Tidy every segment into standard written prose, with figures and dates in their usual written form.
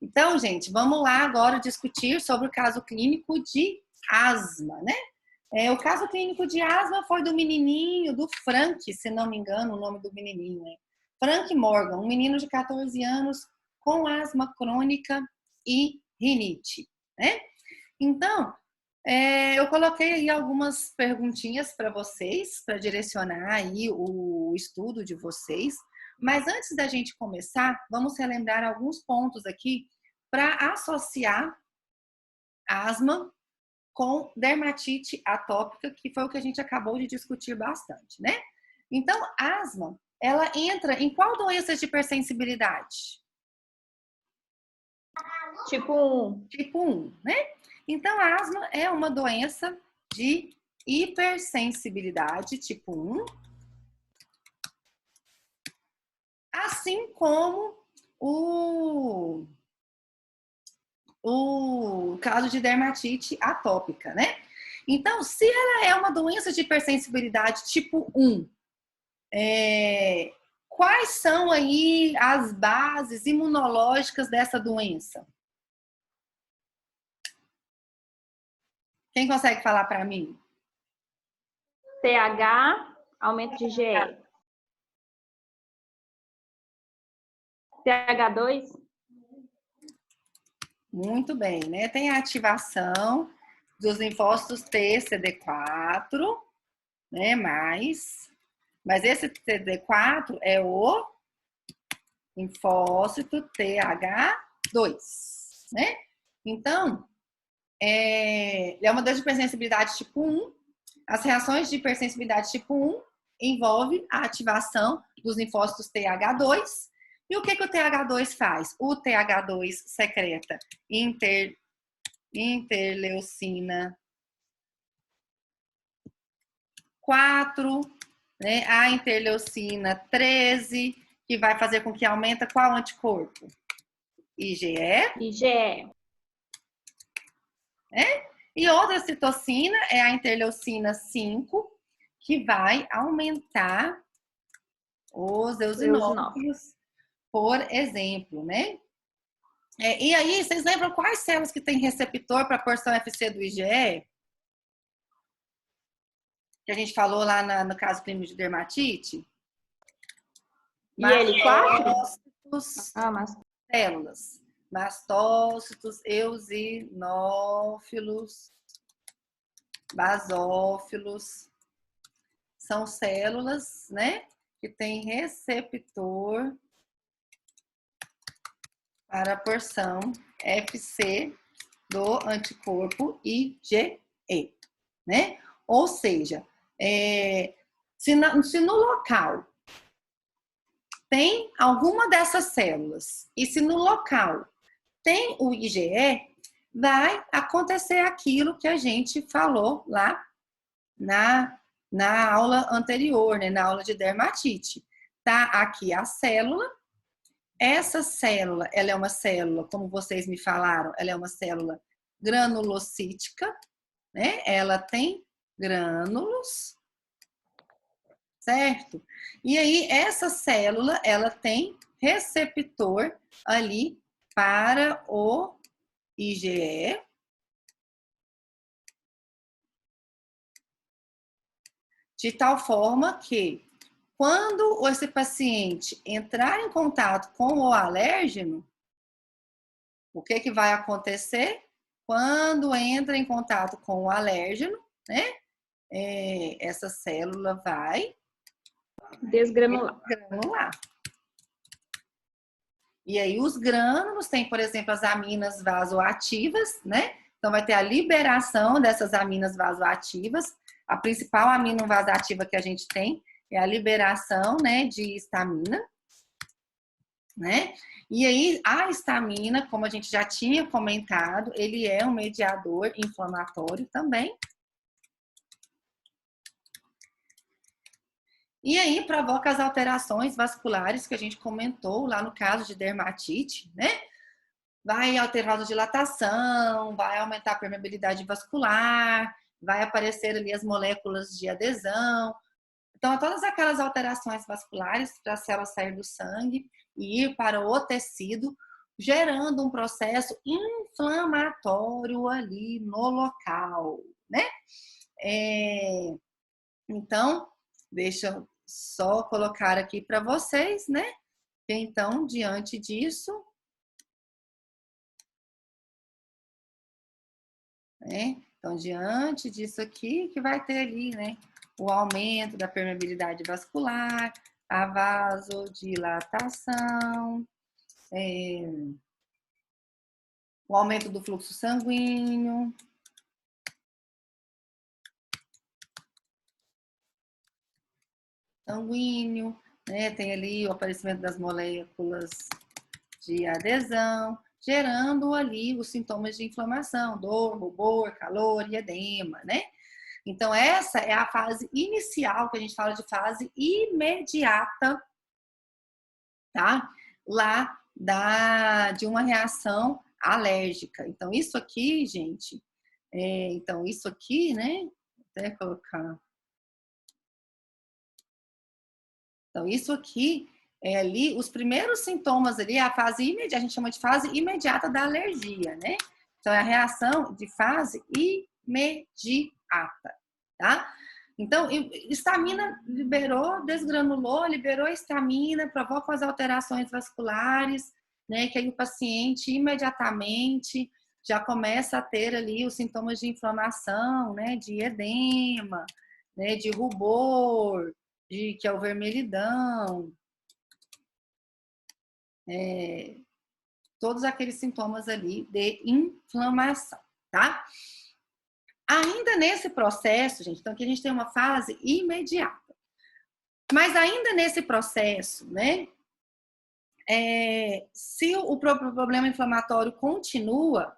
Então, gente, vamos lá agora discutir sobre o caso clínico de asma, né? O caso clínico de asma foi do menininho, do Frank, se não me engano, o nome do menininho, né? Frank Morgan, um menino de 14 anos com asma crônica e rinite, né? Então, eu coloquei aí algumas perguntinhas para vocês, para direcionar aí o estudo de vocês. Mas antes da gente começar, vamos relembrar alguns pontos aqui para associar asma com dermatite atópica, que foi o que a gente acabou de discutir bastante, né? Então, asma, ela entra em qual doença de hipersensibilidade? Tipo 1. Tipo 1, né? Então, a asma é uma doença de hipersensibilidade tipo 1, assim como o caso de dermatite atópica, né? Então, se ela é uma doença de hipersensibilidade tipo 1, quais são aí as bases imunológicas dessa doença? Quem consegue falar para mim? TH, aumento de IgE. TH2? Muito bem, né? Tem a ativação dos linfócitos T, CD4, né? Mas esse CD4 é o linfócito TH2, né? Então, ele é uma doença de hipersensibilidade tipo 1. As reações de hipersensibilidade tipo 1 envolvem a ativação dos linfócitos TH2. E o que o TH2 faz? O TH2 secreta interleucina 4, né? A interleucina 13, que vai fazer com que aumenta qual anticorpo? IgE. IgE. E outra citocina é a interleucina 5, que vai aumentar os eosinófilos, por exemplo, né? E aí, vocês lembram quais células que tem receptor para a porção FC do IgE? Que a gente falou lá no caso clínico de dermatite? IL-4? Células. Mastócitos, eosinófilos, basófilos. São células, né, que têm receptor para a porção FC do anticorpo IgE, né? Ou seja, se no local tem alguma dessas células e se no local tem o IgE, vai acontecer aquilo que a gente falou lá na aula anterior, né, na aula de dermatite. Tá aqui a célula. Essa célula, ela é uma célula, como vocês me falaram, ela é uma célula granulocítica, né? Ela tem grânulos, certo? E aí, essa célula, ela tem receptor ali para o IgE, de tal forma que, quando esse paciente entrar em contato com o alérgeno, o que vai acontecer? Quando entra em contato com o alérgeno, né? Essa célula vai desgranular. E aí os grânulos tem, por exemplo, as aminas vasoativas, né? Então vai ter a liberação dessas aminas vasoativas. A principal amino vasoativa que a gente tem é a liberação, né, de histamina, né? E aí a histamina, como a gente já tinha comentado, ele é um mediador inflamatório também. E aí provoca as alterações vasculares que a gente comentou lá no caso de dermatite, né? Vai alterar a vasodilatação, vai aumentar a permeabilidade vascular, vai aparecer ali as moléculas de adesão. Então, todas aquelas alterações vasculares para a célula sair do sangue e ir para o tecido, gerando um processo inflamatório ali no local, né? Então, deixa eu só colocar aqui para vocês, né? Então, diante disso, né? Então, diante disso aqui, que vai ter ali, né? O aumento da permeabilidade vascular, a vasodilatação, o aumento do fluxo sanguíneo, né? Tem ali o aparecimento das moléculas de adesão, gerando ali os sintomas de inflamação, dor, rubor, calor e edema, né? Então, essa é a fase inicial, que a gente fala de fase imediata, tá? Lá de uma reação alérgica. Então, isso aqui, gente, então, isso aqui, né? Vou até colocar. Então, isso aqui é ali, os primeiros sintomas ali, a fase imediata, a gente chama de fase imediata da alergia, né? Então, é a reação de fase imediata, tá? Então, histamina desgranulou, liberou histamina, provoca as alterações vasculares, né? Que aí o paciente imediatamente já começa a ter ali os sintomas de inflamação, né? De edema, né? De rubor, que é o vermelhidão, todos aqueles sintomas ali de inflamação, tá? Ainda nesse processo, gente, então aqui a gente tem uma fase imediata. Mas ainda nesse processo, né, se o problema inflamatório continua,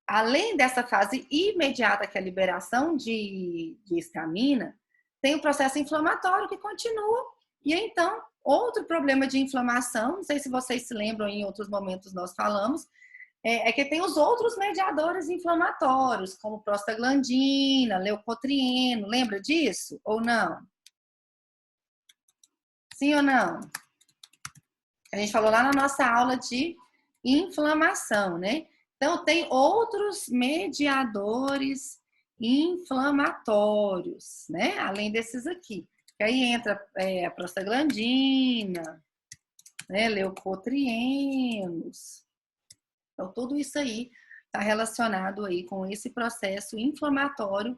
além dessa fase imediata, que é a liberação de histamina, tem o processo inflamatório que continua, e então, outro problema de inflamação, não sei se vocês se lembram, em outros momentos nós falamos, que tem os outros mediadores inflamatórios, como prostaglandina, leucotrieno, lembra disso? Ou não? Sim ou não? A gente falou lá na nossa aula de inflamação, né? Então, tem outros mediadores inflamatórios, né? Além desses aqui. Que aí entra a prostaglandina, né? Leucotrienos. Então, tudo isso aí está relacionado aí com esse processo inflamatório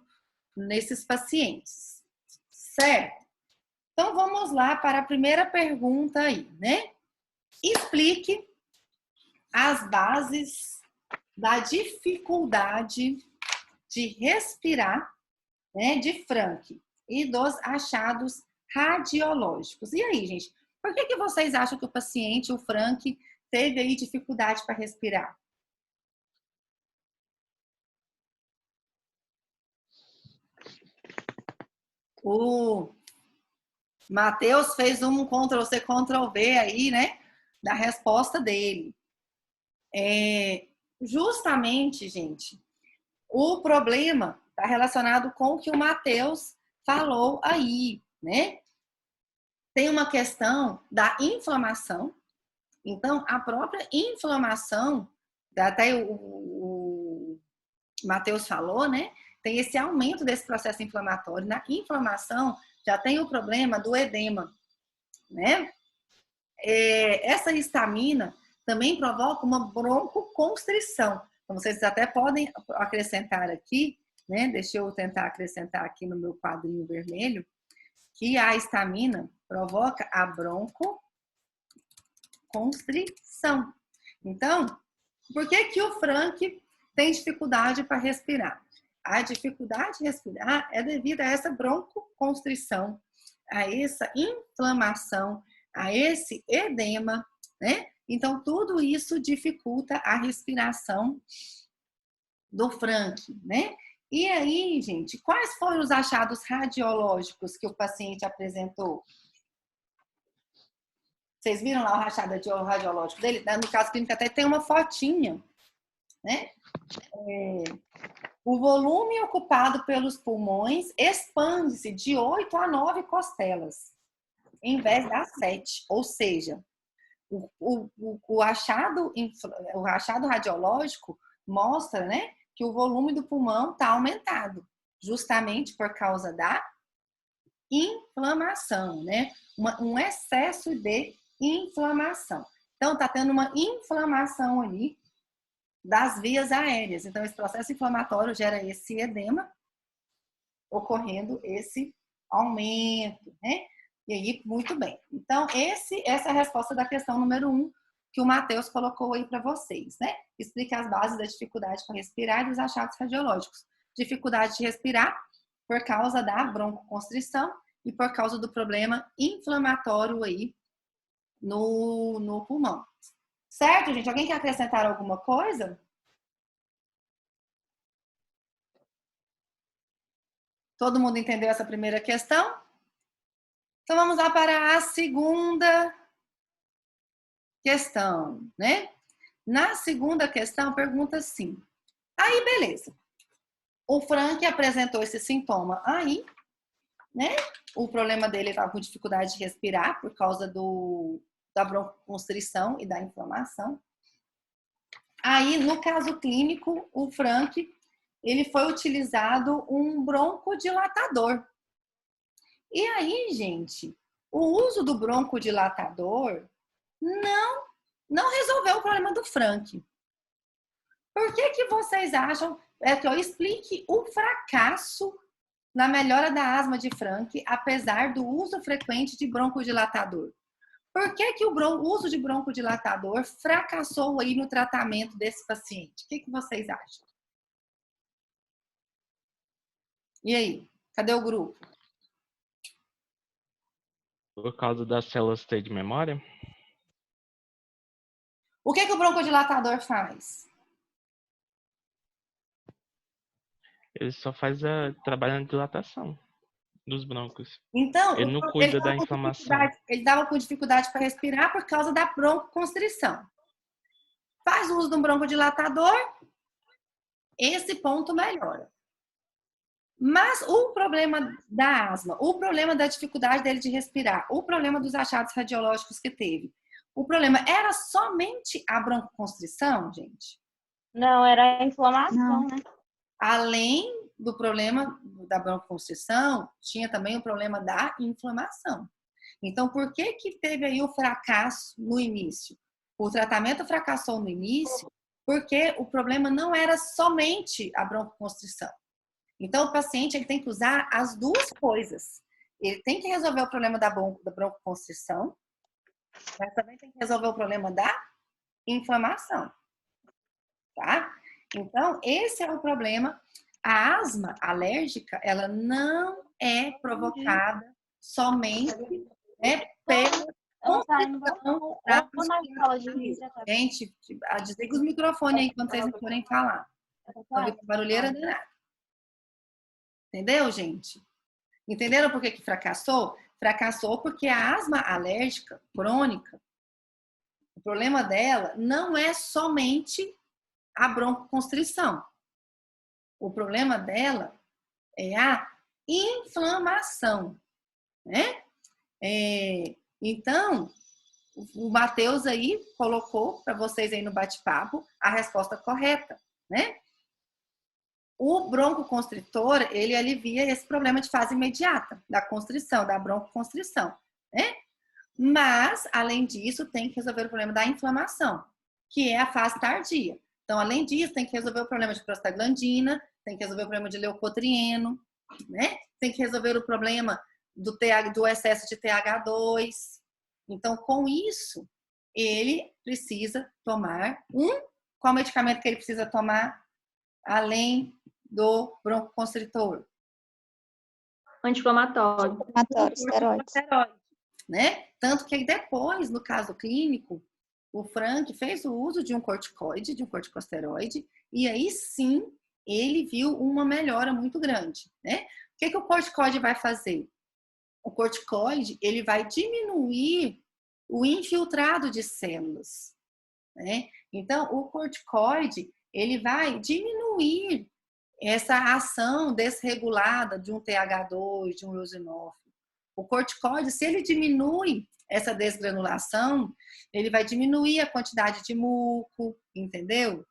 nesses pacientes. Certo? Então, vamos lá para a primeira pergunta aí, né? Explique as bases da dificuldade de respirar, né, de Frank e dos achados radiológicos. E aí, gente, por que vocês acham que o paciente, o Frank, teve aí dificuldade para respirar? O Matheus fez um Ctrl+C, Ctrl+V aí, né, da resposta dele. Justamente, gente, o problema está relacionado com o que o Matheus falou aí, né? Tem uma questão da inflamação. Então, a própria inflamação, até o Matheus falou, né? Tem esse aumento desse processo inflamatório. Na inflamação, já tem o problema do edema, né? Essa histamina também provoca uma broncoconstrição. Então, vocês até podem acrescentar aqui, né? Deixa eu tentar acrescentar aqui no meu quadrinho vermelho, que a histamina provoca a broncoconstrição. Então, por que o Frank tem dificuldade para respirar? A dificuldade de respirar é devido a essa broncoconstrição, a essa inflamação, a esse edema, né? Então, tudo isso dificulta a respiração do Frank, né? E aí, gente, quais foram os achados radiológicos que o paciente apresentou? Vocês viram lá o achado radiológico dele? No caso clínico até tem uma fotinha, né? O volume ocupado pelos pulmões expande-se de 8 a 9 costelas, em vez das 7. Ou seja, O achado radiológico mostra, né, que o volume do pulmão está aumentado, justamente por causa da inflamação, né? Um excesso de inflamação. Então, está tendo uma inflamação ali das vias aéreas. Então, esse processo inflamatório gera esse edema, ocorrendo esse aumento, né? E aí, muito bem. Então, essa é a resposta da questão número 1 que o Matheus colocou aí para vocês, né? Explica as bases da dificuldade para respirar e dos achados radiológicos. Dificuldade de respirar por causa da broncoconstrição e por causa do problema inflamatório aí no pulmão. Certo, gente? Alguém quer acrescentar alguma coisa? Todo mundo entendeu essa primeira questão? Então, vamos lá para a segunda questão, né? Na segunda questão, pergunta assim. Aí, beleza. O Frank apresentou esse sintoma aí, né? O problema dele estava com dificuldade de respirar por causa da broncoconstrição e da inflamação. Aí, no caso clínico, o Frank, ele foi utilizado um broncodilatador. E aí, gente, o uso do broncodilatador não resolveu o problema do Frank. Por que vocês acham que eu explique o fracasso na melhora da asma de Frank, apesar do uso frequente de broncodilatador? Por que o uso de broncodilatador fracassou aí no tratamento desse paciente? O que vocês acham? E aí? Cadê o grupo? Por causa das células T de memória? O que o broncodilatador faz? Ele só faz trabalho na dilatação dos broncos. Então, ele não cuida da inflamação. Ele estava com dificuldade para respirar por causa da broncoconstrição. Faz uso de um broncodilatador, esse ponto melhora. Mas o problema da asma, o problema da dificuldade dele de respirar, o problema dos achados radiológicos que teve, o problema era somente a broncoconstrição, gente? Não, era a inflamação, né? Além do problema da broncoconstrição, tinha também o problema da inflamação. Então, por que teve aí o fracasso no início? O tratamento fracassou no início porque o problema não era somente a broncoconstrição. Então, o paciente ele tem que usar as duas coisas. Ele tem que resolver o problema da broncoconstrição, mas também tem que resolver o problema da inflamação. Tá? Então, esse é o problema. A asma alérgica, ela não é provocada somente, né, pela constrição da musculatura. Gente, desliga os microfones aí quando vocês não forem falar. Barulheira danada. Entendeu, gente? Entenderam por que fracassou? Fracassou porque a asma alérgica crônica, o problema dela não é somente a broncoconstrição. O problema dela é a inflamação, né? Então, o Matheus aí colocou para vocês aí no bate-papo a resposta correta, né? O broncoconstritor, ele alivia esse problema de fase imediata, da constrição, da broncoconstrição, né? Mas, além disso, tem que resolver o problema da inflamação, que é a fase tardia. Então, além disso, tem que resolver o problema de prostaglandina, tem que resolver o problema de leucotrieno, né? Tem que resolver o problema do excesso de TH2. Então, com isso, ele precisa tomar qual medicamento que ele precisa tomar além do broncoconstritor? Anti-inflamatório. Esteroide. Né? Tanto que depois, no caso clínico, o Frank fez o uso de um corticoide, de um corticosteroide, e aí sim ele viu uma melhora muito grande, né? O que o corticoide vai fazer? O corticoide, ele vai diminuir o infiltrado de células, né? Então, o corticoide, ele vai diminuir essa ação desregulada de um TH2, de um eosinófilo. O corticóide, se ele diminui essa desgranulação, ele vai diminuir a quantidade de muco, entendeu?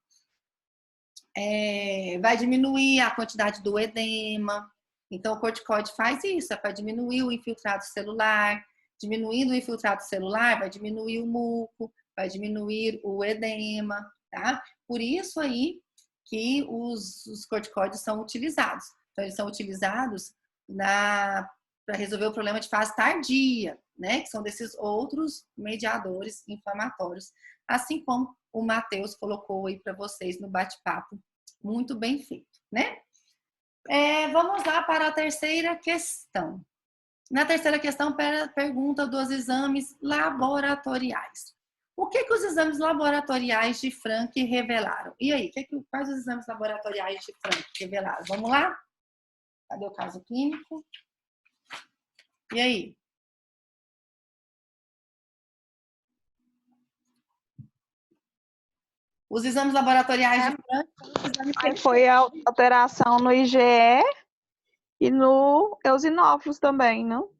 Vai diminuir a quantidade do edema. Então, o corticóide faz isso, é para diminuir o infiltrado celular. Diminuindo o infiltrado celular, vai diminuir o muco, vai diminuir o edema, tá? Por isso aí que os corticóides são utilizados. Então, eles são utilizados para resolver o problema de fase tardia, né? Que são desses outros mediadores inflamatórios, assim como o Matheus colocou aí para vocês no bate-papo, muito bem feito, né? Vamos lá para a terceira questão. Na terceira questão, pergunta dos exames laboratoriais. O que os exames laboratoriais de Frank revelaram? E aí, quais os exames laboratoriais de Frank revelaram? Vamos lá? Cadê o caso clínico? E aí? Os exames laboratoriais de Frank... Aí foi a alteração no IgE e no eosinófilos também, não?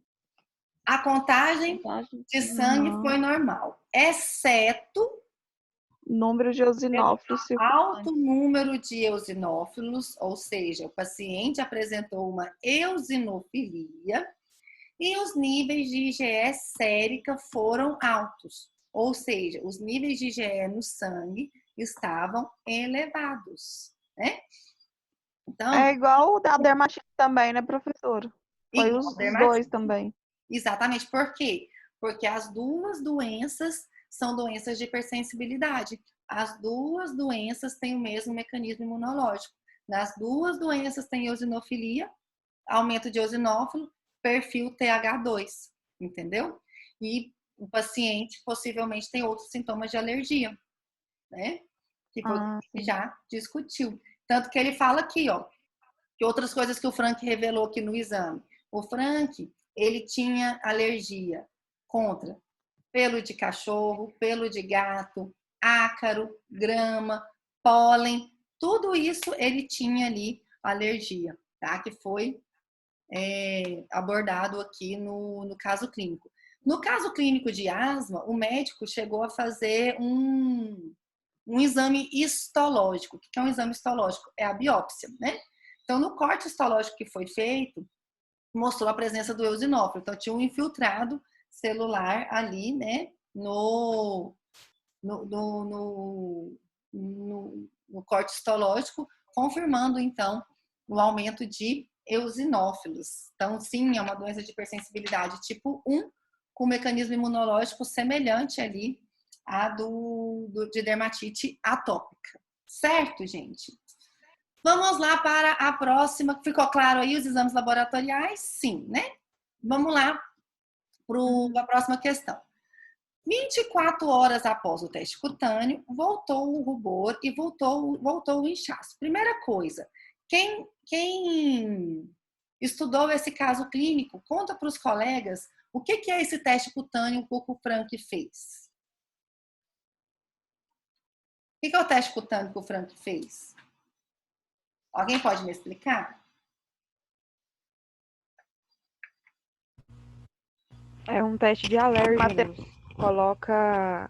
A contagem de sangue foi normal, exceto número de eosinófilos. Alto número de eosinófilos, ou seja, o paciente apresentou uma eosinofilia e os níveis de IgE sérica foram altos, ou seja, os níveis de IgE no sangue estavam elevados, né? Então, é igual o da dermatite também, né, professora? Foi os dois também. Exatamente. Por quê? Porque as duas doenças são doenças de hipersensibilidade. As duas doenças têm o mesmo mecanismo imunológico. Nas duas doenças tem eosinofilia, aumento de eosinófilo, perfil TH2, entendeu? E o paciente possivelmente tem outros sintomas de alergia, né? Que foi o que já discutiu. Tanto que ele fala aqui, ó, que outras coisas que o Frank revelou aqui no exame. O Frank, ele tinha alergia contra pelo de cachorro, pelo de gato, ácaro, grama, pólen, tudo isso ele tinha ali alergia, tá? Que foi abordado aqui no caso clínico. No caso clínico de asma, o médico chegou a fazer um exame histológico. O que é um exame histológico? É a biópsia, né? Então, no corte histológico que foi feito, mostrou a presença do eosinófilo. Então, tinha um infiltrado celular ali, né, no corte histológico, confirmando, então, o aumento de eosinófilos. Então, sim, é uma doença de hipersensibilidade tipo 1, com mecanismo imunológico semelhante ali à de dermatite atópica. Certo, gente? Vamos lá para a próxima. Ficou claro aí os exames laboratoriais? Sim, né? Vamos lá para a próxima questão. 24 horas após o teste cutâneo, voltou o rubor e voltou o inchaço. Primeira coisa, quem estudou esse caso clínico, conta para os colegas o que é esse teste cutâneo que o Frank fez. O que é o teste cutâneo que o Frank fez? Alguém pode me explicar? É um teste de alérgenos. Coloca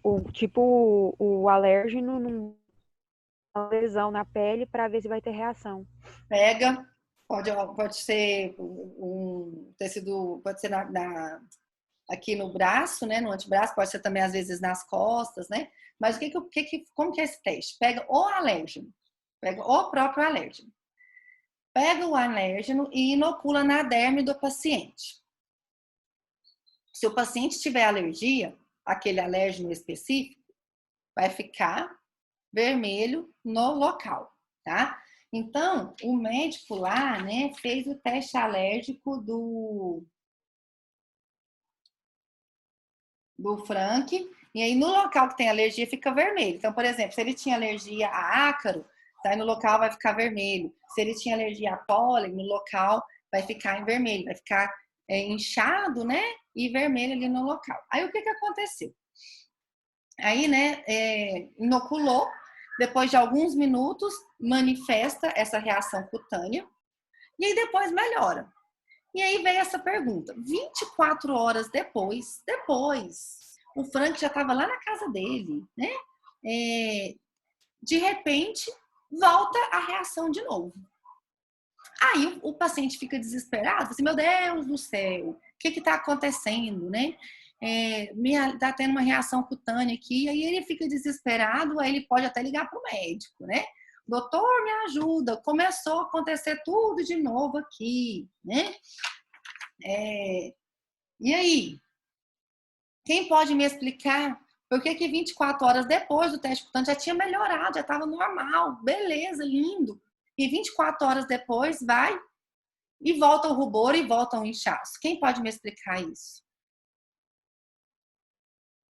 o alérgeno numa lesão na pele para ver se vai ter reação. Pega, pode ser um tecido, pode ser aqui no braço, né, no antebraço, pode ser também às vezes nas costas, né? Mas como que é esse teste? Pega o alérgeno, pega o próprio alérgeno. Pega o alérgeno e inocula na derme do paciente. Se o paciente tiver alergia, aquele alérgeno específico, vai ficar vermelho no local, tá? Então, o médico lá, né, fez o teste alérgico do Frank, e aí no local que tem alergia fica vermelho. Então, por exemplo, se ele tinha alergia a ácaro, tá, no local vai ficar vermelho. Se ele tinha alergia a pólen, no local vai ficar em vermelho, vai ficar inchado, né, e vermelho ali no local. Aí o que aconteceu? Aí, né, inoculou, depois de alguns minutos, manifesta essa reação cutânea, e aí depois melhora. E aí veio essa pergunta. 24 horas depois, o Frank já estava lá na casa dele, né? De repente, volta a reação de novo. Aí o paciente fica desesperado, assim, meu Deus do céu, o que está acontecendo, né? Tá tendo uma reação cutânea aqui, aí ele fica desesperado, aí ele pode até ligar para o médico, né? Doutor, me ajuda, começou a acontecer tudo de novo aqui, né? E aí? Quem pode me explicar por que 24 horas depois do teste cutâneo já tinha melhorado, já estava normal, beleza, lindo. E 24 horas depois vai e volta o rubor e volta o inchaço. Quem pode me explicar isso?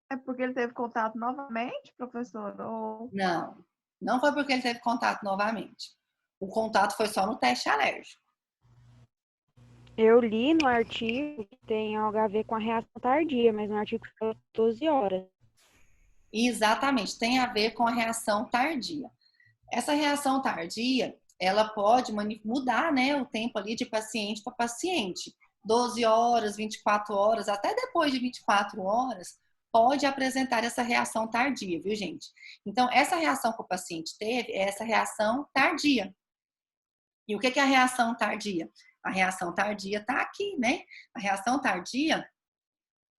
É porque ele teve contato novamente, professor? Ou... Não, não foi porque ele teve contato novamente. O contato foi só no teste alérgico. Eu li no artigo que tem algo a ver com a reação tardia, mas no artigo foi 12 horas. Exatamente, tem a ver com a reação tardia. Essa reação tardia, ela pode mudar, né, o tempo ali de paciente para paciente. 12 horas, 24 horas, até depois de 24 horas, pode apresentar essa reação tardia, viu, gente? Então, essa reação que o paciente teve é essa reação tardia. E o que é a reação tardia? A reação tardia está aqui, né? A reação tardia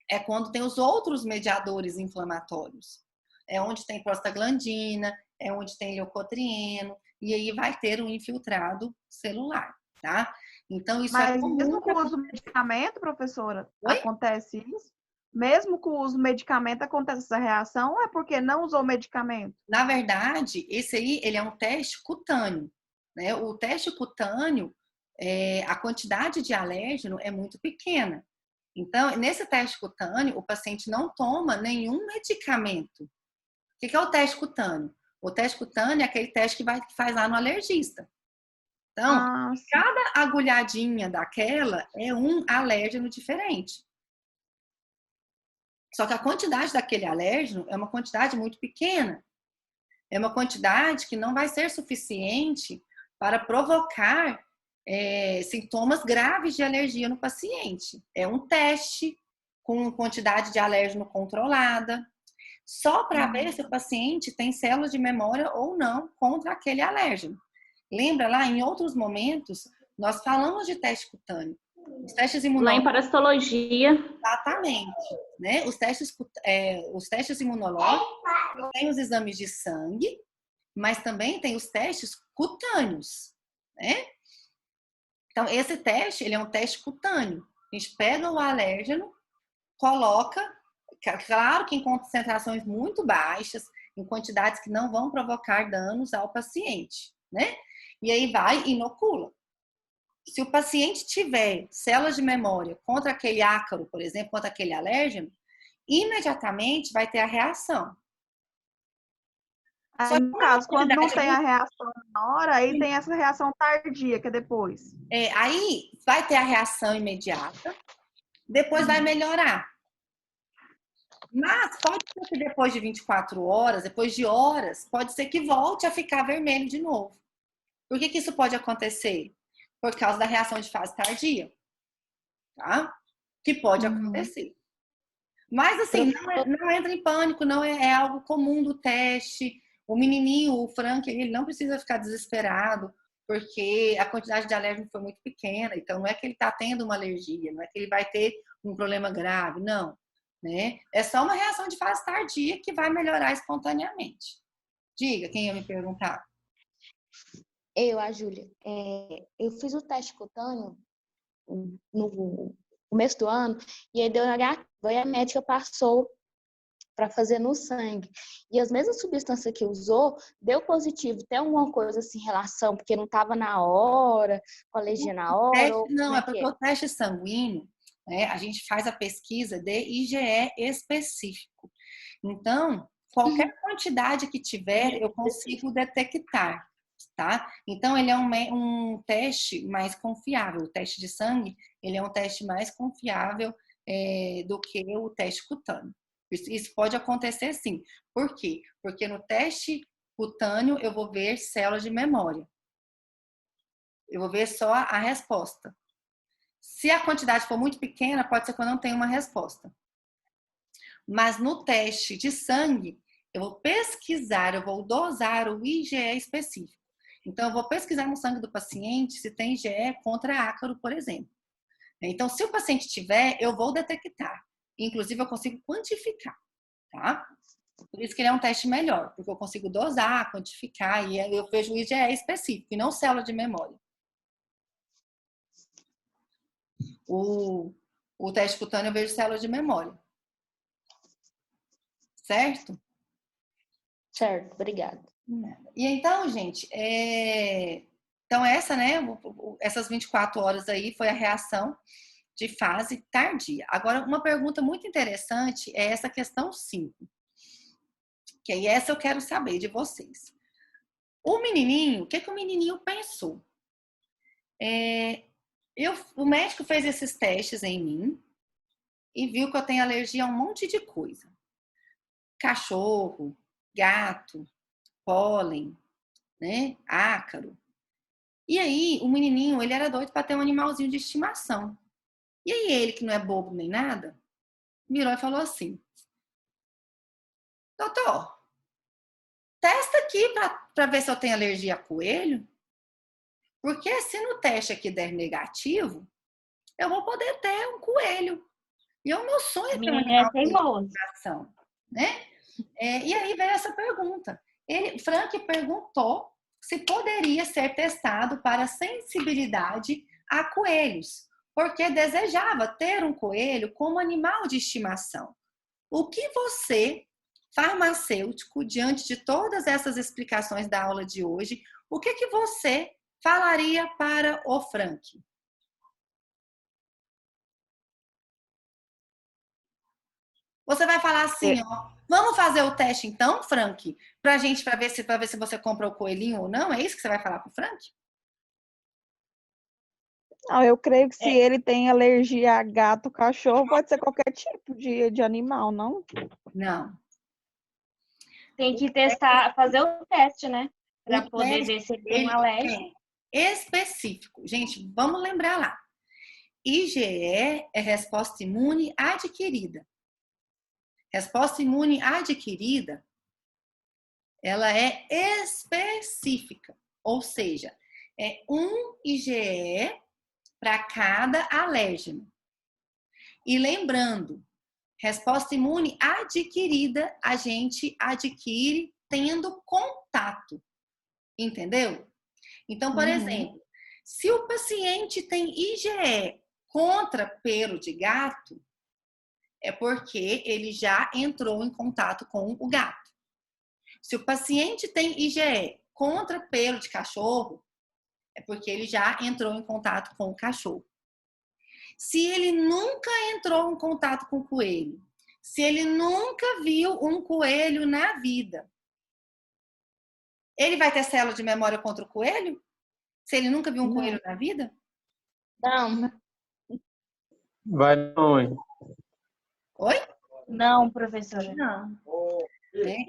é quando tem os outros mediadores inflamatórios. É onde tem prostaglandina, é onde tem leucotrieno, e aí vai ter um infiltrado celular, tá? Então, isso é comum. Mesmo com o uso do medicamento, professora, Oi? acontece isso? Mesmo com o uso do medicamento, acontece essa reação ou é porque não usou o medicamento? Na verdade, esse aí, ele é um teste cutâneo, né? O teste cutâneo, a quantidade de alérgeno é muito pequena. Então, nesse teste cutâneo, o paciente não toma nenhum medicamento. O que é o teste cutâneo? O teste cutâneo é aquele teste que faz lá no alergista. Então, cada agulhadinha daquela é um alérgeno diferente. Só que a quantidade daquele alérgeno é uma quantidade muito pequena. É uma quantidade que não vai ser suficiente para provocar sintomas graves de alergia no paciente. É um teste com quantidade de alérgeno controlada, só para ver se o paciente tem células de memória ou não contra aquele alérgeno. Lembra lá, em outros momentos, nós falamos de teste cutâneo. Os testes Lá em parasitologia. Exatamente. Né? Os testes imunológicos têm os exames de sangue, mas também tem os testes cutâneos, né? Então, esse teste, ele é um teste cutâneo. A gente pega o alérgeno, coloca, claro que em concentrações muito baixas, em quantidades que não vão provocar danos ao paciente, né? E aí vai e inocula. Se o paciente tiver células de memória contra aquele ácaro, por exemplo, contra aquele alérgeno, imediatamente vai ter a reação. Aí, no caso, quando não tem a reação na hora, aí tem essa reação tardia, que é depois. Aí vai ter a reação imediata, depois vai melhorar. Mas pode ser que depois de 24 horas, depois de horas, pode ser que volte a ficar vermelho de novo. Por que isso pode acontecer? Por causa da reação de fase tardia, tá? Que pode acontecer. Mas, assim, não entra em pânico, não é algo comum do teste. O menininho, o Frank, ele não precisa ficar desesperado, porque a quantidade de alérgeno foi muito pequena. Então, não é que ele está tendo uma alergia, não é que ele vai ter um problema grave, não. Né? É só uma reação de fase tardia que vai melhorar espontaneamente. Diga, quem ia me perguntar? A Júlia. Eu fiz o teste cutâneo no começo do ano e aí deu negativo. Aí a médica passou para fazer no sangue. E as mesmas substâncias que usou, deu positivo. Tem alguma coisa assim em relação, porque não estava na hora, com a alergia na hora? Não, é porque o teste sanguíneo, né, a gente faz a pesquisa de IgE específico. Então, qualquer quantidade que tiver, eu consigo detectar. Tá? Então, ele é um teste mais confiável. O teste de sangue, ele é um teste mais confiável do que o teste cutâneo. Isso pode acontecer sim. Por quê? Porque no teste cutâneo eu vou ver células de memória. Eu vou ver só a resposta. Se a quantidade for muito pequena, pode ser que eu não tenha uma resposta. Mas no teste de sangue, eu vou pesquisar, eu vou dosar o IgE específico. Então, eu vou pesquisar no sangue do paciente se tem IgE contra ácaro, por exemplo. Então, se o paciente tiver, eu vou detectar. Inclusive, eu consigo quantificar, tá? Por isso que ele é um teste melhor, porque eu consigo dosar, quantificar, e eu vejo o IgE específico, e não célula de memória. O teste cutâneo eu vejo célula de memória. Certo? Certo, obrigada. E então, gente, então essa, né, essas 24 horas aí foi a reação de fase tardia. Agora, uma pergunta muito interessante é essa questão 5, que aí essa eu quero saber de vocês. O menininho, o que o menininho pensou? O médico fez esses testes em mim e viu que eu tenho alergia a um monte de coisa. Cachorro, gato, pólen, né, ácaro. E aí, o menininho, ele era doido para ter um animalzinho de estimação. E aí, ele, que não é bobo nem nada, virou e falou assim: doutor, testa aqui para ver se eu tenho alergia a coelho. Porque se no teste aqui der negativo, eu vou poder ter um coelho. E o meu sonho é ter um animal de estimação, né? E aí veio essa pergunta. Frank perguntou se poderia ser testado para sensibilidade a coelhos, porque desejava ter um coelho como animal de estimação. O que você, farmacêutico, diante de todas essas explicações da aula de hoje, o que você falaria para o Frank? Você vai falar assim, ó, vamos fazer o teste então, Frank, para ver se você compra o coelhinho ou não? É isso que você vai falar pro Frank? Não, eu creio que se ele tem alergia a gato, cachorro, pode ser qualquer tipo de animal, não? Não. Tem que testar, fazer o teste, né? Para poder ver se ele tem uma alérgica. Específico. Gente, vamos lembrar lá. IgE é resposta imune adquirida. Resposta imune adquirida, ela é específica, ou seja, é um IgE para cada alérgeno. E lembrando, resposta imune adquirida, a gente adquire tendo contato, entendeu? Então, por exemplo, se o paciente tem IgE contra pelo de gato, é porque ele já entrou em contato com o gato. Se o paciente tem IgE contra pelo de cachorro, é porque ele já entrou em contato com o cachorro. Se ele nunca entrou em contato com o coelho, se ele nunca viu um coelho na vida, ele vai ter célula de memória contra o coelho? Se ele nunca viu um coelho na vida? Não. Vai não, hein? Oi? Não, professora. Não.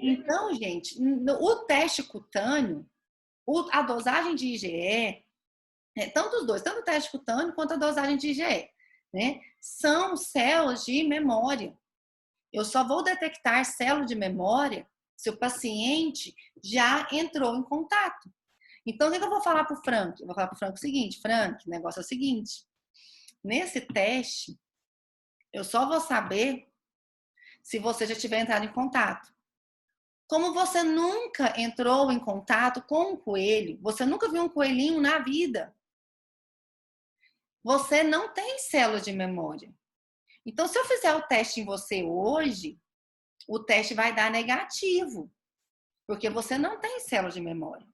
Então, gente, o teste cutâneo, a dosagem de IgE, tanto os dois, tanto o teste cutâneo quanto a dosagem de IgE, né, são células de memória. Eu só vou detectar célula de memória se o paciente já entrou em contato. Então, o que eu vou falar para o Frank? Eu vou falar para o Frank o seguinte: Frank, o negócio é o seguinte, nesse teste, eu só vou saber se você já tiver entrado em contato. Como você nunca entrou em contato com um coelho, você nunca viu um coelhinho na vida, você não tem célula de memória. Então, se eu fizer o teste em você hoje, o teste vai dar negativo, porque você não tem célula de memória.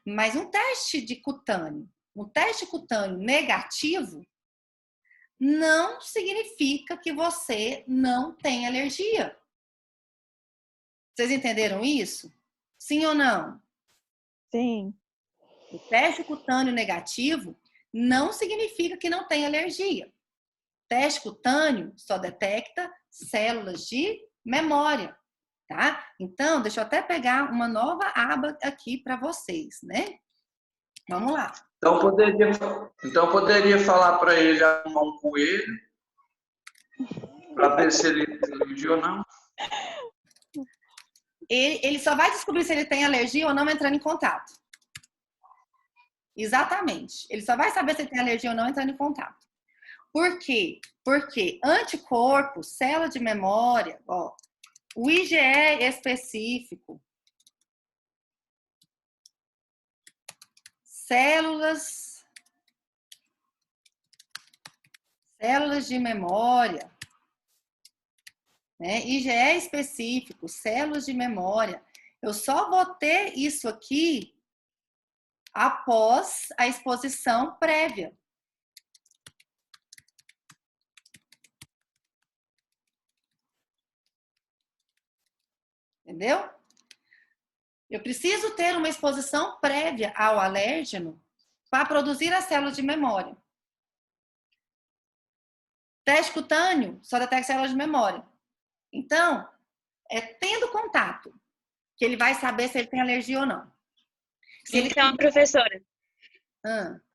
Mas um teste cutâneo negativo, não significa que você não tem alergia. Vocês entenderam isso? Sim ou não? Sim. O teste cutâneo negativo não significa que não tem alergia. O teste cutâneo só detecta células de memória, tá? Então, deixa eu até pegar uma nova aba aqui para vocês, né? Vamos lá. Então poderia falar para ele arrumar um coelho para ver se ele tem alergia ou não. Ele só vai descobrir se ele tem alergia ou não entrando em contato. Exatamente. Ele só vai saber se ele tem alergia ou não entrando em contato. Por quê? Porque anticorpo, célula de memória, ó, o IgE específico, células de memória, né? IgE específico, células de memória. Eu só vou ter isso aqui após a exposição prévia. Entendeu? Eu preciso ter uma exposição prévia ao alérgeno para produzir a célula de memória. Teste cutâneo só detecta células de memória. Então, é tendo contato que ele vai saber se ele tem alergia ou não. Então, professora,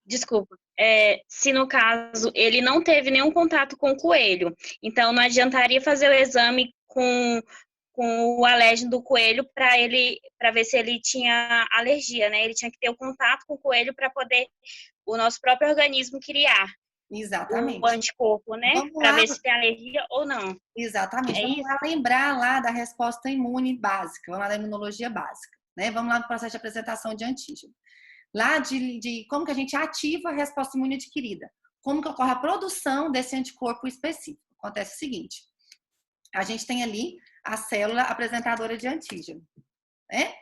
desculpa, se no caso ele não teve nenhum contato com o coelho, então não adiantaria fazer o exame com o alérgeno do coelho para ver se ele tinha alergia, né? Ele tinha que ter o contato com o coelho para poder o nosso próprio organismo criar. Exatamente. O anticorpo, né? Para ver se tem alergia ou não. Exatamente. Vamos lá lembrar lá da resposta imune básica, vamos lá da imunologia básica, né? Vamos lá no processo de apresentação de antígeno. Lá de como que a gente ativa a resposta imune adquirida. Como que ocorre a produção desse anticorpo específico. Acontece o seguinte, a gente tem ali a célula apresentadora de antígeno, né?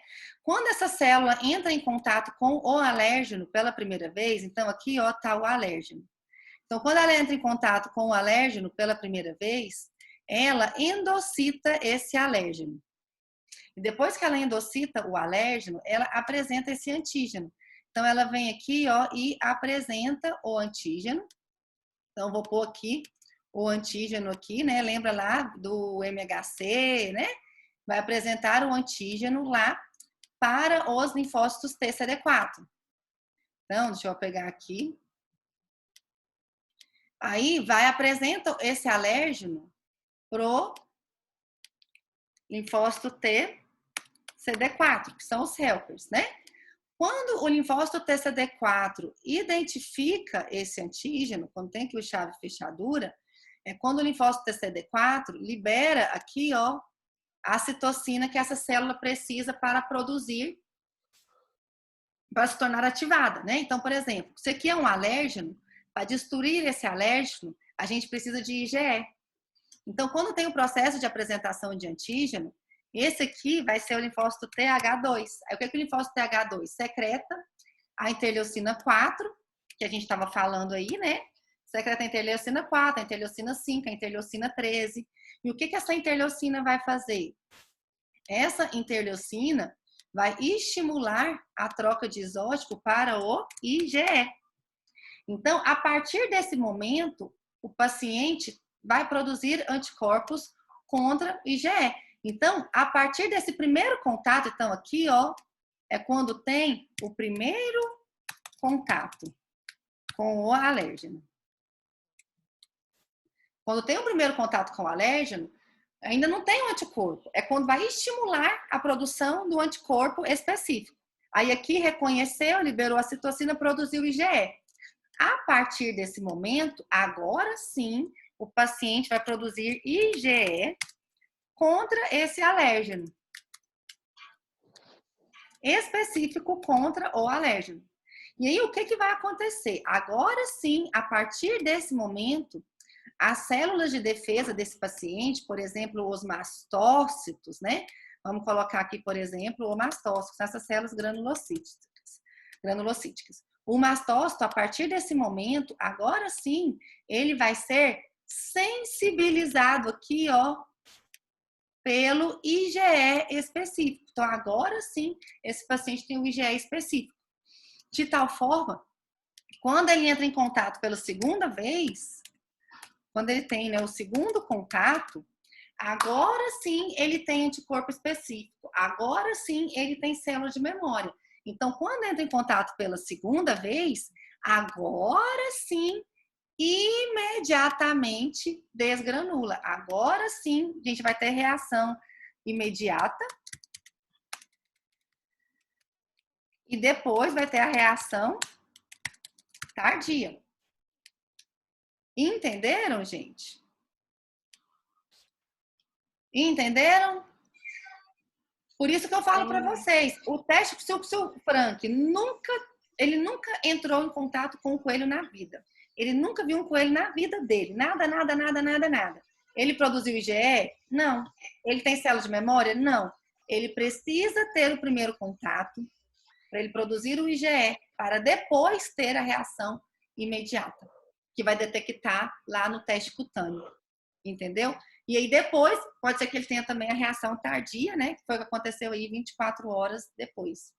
Quando essa célula entra em contato com o alérgeno pela primeira vez, então aqui ó, tá o alérgeno. Então, quando ela entra em contato com o alérgeno pela primeira vez, ela endocita esse alérgeno. E depois que ela endocita o alérgeno, ela apresenta esse antígeno. Então, ela vem aqui, ó, e apresenta o antígeno. Então, vou pôr aqui o antígeno aqui, né? Lembra lá do MHC, né? Vai apresentar o antígeno lá para os linfócitos TCD4. Então, deixa eu pegar aqui. Aí apresenta esse alérgeno pro linfócito T CD4, que são os helpers, né? Quando o linfócito TCD4 identifica esse antígeno, quando tem aqui o chave fechadura, é quando o linfócito TCD4 libera aqui, ó, a citocina que essa célula precisa para produzir, para se tornar ativada, né? Então, por exemplo, se aqui é um alérgeno, para destruir esse alérgeno, a gente precisa de IgE. Então, quando tem o processo de apresentação de antígeno, esse aqui vai ser o linfócito TH2. Aí, o que é que o linfócito TH2 secreta? A interleucina 4, que a gente estava falando aí, né? Secreta a interleucina 4, a interleucina 5, a interleucina 13. E o que essa interleucina vai fazer? Essa interleucina vai estimular a troca de isótipo para o IgE. Então, a partir desse momento, o paciente vai produzir anticorpos contra o IgE. Então, a partir desse primeiro contato, então aqui, ó, é quando tem o primeiro contato com o alérgeno. Quando tem o primeiro contato com o alérgeno, ainda não tem o anticorpo. É quando vai estimular a produção do anticorpo específico. Aí aqui reconheceu, liberou a citocina, produziu o IgE. A partir desse momento, agora sim, o paciente vai produzir IgE contra esse alérgeno. Específico contra o alérgeno. E aí, o que vai acontecer? Agora sim, a partir desse momento, as células de defesa desse paciente, por exemplo, os mastócitos, né? Vamos colocar aqui, por exemplo, o mastócito, essas células granulocíticas. O mastócito, a partir desse momento, agora sim, ele vai ser sensibilizado aqui, ó, pelo IgE específico. Então, agora sim, esse paciente tem o IgE específico. De tal forma, quando ele entra em contato pela segunda vez, quando ele tem, né, o segundo contato, agora sim ele tem anticorpo específico. Agora sim ele tem célula de memória. Então, quando entra em contato pela segunda vez, agora sim, imediatamente desgranula. Agora sim, a gente vai ter reação imediata. E depois vai ter a reação tardia. Entenderam, gente? Entenderam? Por isso que eu falo para vocês, o teste, se o Frank nunca entrou em contato com o coelho na vida. Ele nunca viu um coelho na vida dele. Nada. Ele produziu IgE? Não. Ele tem célula de memória? Não. Ele precisa ter o primeiro contato para ele produzir o IgE, para depois ter a reação imediata, que vai detectar lá no teste cutâneo. Entendeu? E aí depois, pode ser que ele tenha também a reação tardia, né? Que foi o que aconteceu aí 24 horas depois.